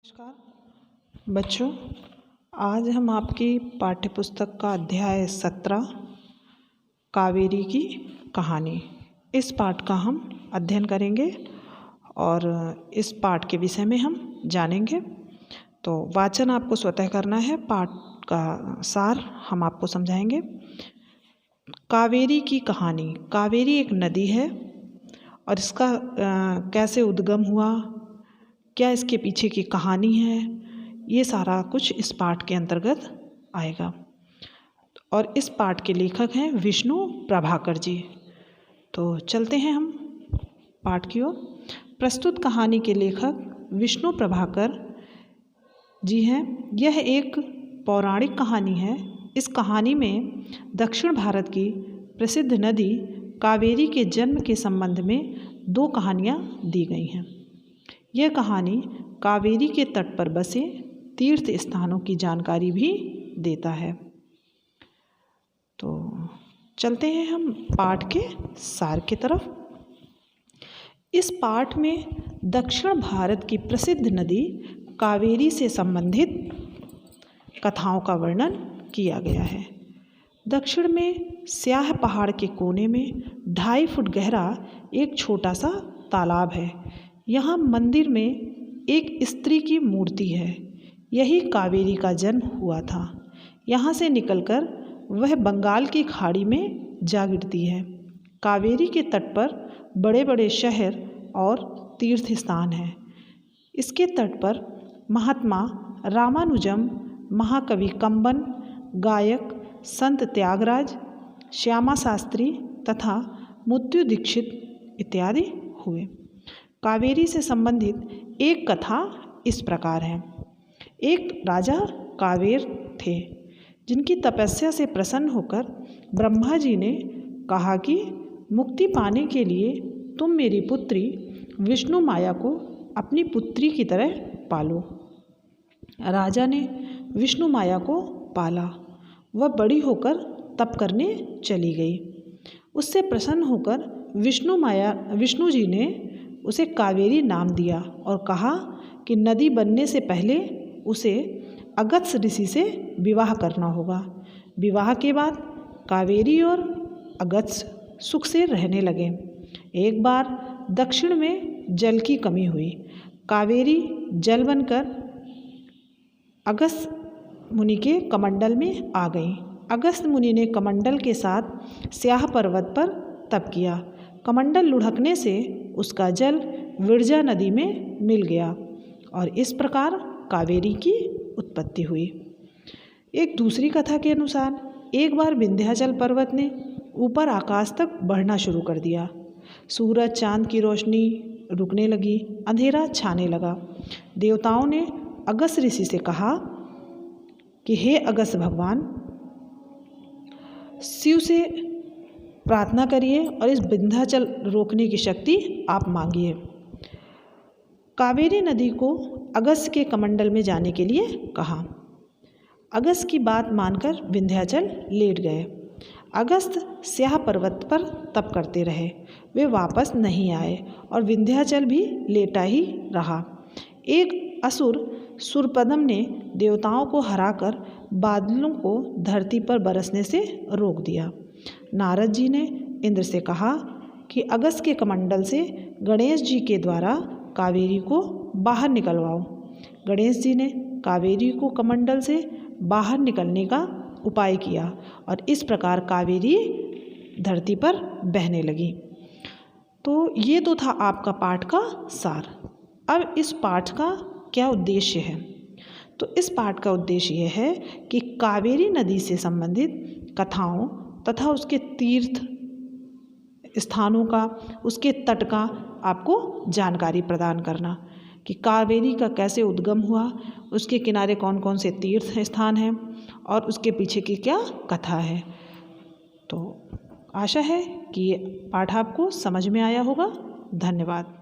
नमस्कार बच्चों, आज हम आपकी पाठ्यपुस्तक का अध्याय 17 कावेरी की कहानी इस पाठ का हम अध्ययन करेंगे और इस पाठ के विषय में हम जानेंगे। तो वाचन आपको स्वतः करना है। पाठ का सार हम आपको समझाएंगे। कावेरी की कहानी। कावेरी एक नदी है और इसका कैसे उद्गम हुआ, क्या इसके पीछे की कहानी है, ये सारा कुछ इस पाठ के अंतर्गत आएगा। और इस पाठ के लेखक हैं विष्णु प्रभाकर जी। तो चलते हैं हम पाठ की ओर। प्रस्तुत कहानी के लेखक विष्णु प्रभाकर जी हैं। यह एक पौराणिक कहानी है। इस कहानी में दक्षिण भारत की प्रसिद्ध नदी कावेरी के जन्म के संबंध में दो कहानियाँ दी गई हैं। यह कहानी कावेरी के तट पर बसे तीर्थ स्थानों की जानकारी भी देता है। तो चलते हैं हम पाठ के सार की तरफ। इस पाठ में दक्षिण भारत की प्रसिद्ध नदी कावेरी से संबंधित कथाओं का वर्णन किया गया है। दक्षिण में स्याह पहाड़ के कोने में 2.5 फुट गहरा एक छोटा सा तालाब है। यहाँ मंदिर में एक स्त्री की मूर्ति है। यही कावेरी का जन्म हुआ था। यहाँ से निकलकर वह बंगाल की खाड़ी में जा गिरती है। कावेरी के तट पर बड़े बड़े शहर और तीर्थ स्थान हैं। इसके तट पर महात्मा रामानुजम, महाकवि कंबन, गायक संत त्यागराज, श्यामा शास्त्री तथा मुत्तु दीक्षित इत्यादि हुए। कावेरी से संबंधित एक कथा इस प्रकार है। एक राजा कावेर थे, जिनकी तपस्या से प्रसन्न होकर ब्रह्मा जी ने कहा कि मुक्ति पाने के लिए तुम मेरी पुत्री विष्णु माया को अपनी पुत्री की तरह पालो। राजा ने विष्णु माया को पाला। वह बड़ी होकर तप करने चली गई। उससे प्रसन्न होकर विष्णु जी ने उसे कावेरी नाम दिया और कहा कि नदी बनने से पहले उसे अगस्त्य ऋषि से विवाह करना होगा। विवाह के बाद कावेरी और अगस्त्य सुख से रहने लगे। एक बार दक्षिण में जल की कमी हुई। कावेरी जल बनकर अगस्त्य मुनि के कमंडल में आ गई। अगस्त्य मुनि ने कमंडल के साथ स्याह पर्वत पर तप किया। कमंडल लुढ़कने से उसका जल विरजा नदी में मिल गया और इस प्रकार कावेरी की उत्पत्ति हुई। एक दूसरी कथा के अनुसार एक बार विंध्याचल पर्वत ने ऊपर आकाश तक बढ़ना शुरू कर दिया। सूरज चांद की रोशनी रुकने लगी, अंधेरा छाने लगा। देवताओं ने अगस्त्य ऋषि से कहा कि हे अगस्त्य भगवान, शिव से प्रार्थना करिए और इस विंध्याचल रोकने की शक्ति आप मांगिए। कावेरी नदी को अगस्त्य के कमंडल में जाने के लिए कहा। अगस्त्य की बात मानकर विंध्याचल लेट गए। अगस्त्य स्याह पर्वत पर तप करते रहे। वे वापस नहीं आए और विंध्याचल भी लेटा ही रहा। एक असुर सुरपदम ने देवताओं को हराकर बादलों को धरती पर बरसने से रोक दिया। नारद जी ने इंद्र से कहा कि अगस्त्य के कमंडल से गणेश जी के द्वारा कावेरी को बाहर निकलवाओ। गणेश जी ने कावेरी को कमंडल से बाहर निकलने का उपाय किया और इस प्रकार कावेरी धरती पर बहने लगी। तो ये तो था आपका पाठ का सार। अब इस पाठ का क्या उद्देश्य है? तो इस पाठ का उद्देश्य यह है कि कावेरी नदी से संबंधित कथाओं तथा उसके तीर्थ स्थानों का, उसके तट का आपको जानकारी प्रदान करना कि कावेरी का कैसे उद्गम हुआ, उसके किनारे कौन कौन से तीर्थ स्थान हैं और उसके पीछे की क्या कथा है। तो आशा है कि ये पाठ आपको समझ में आया होगा। धन्यवाद।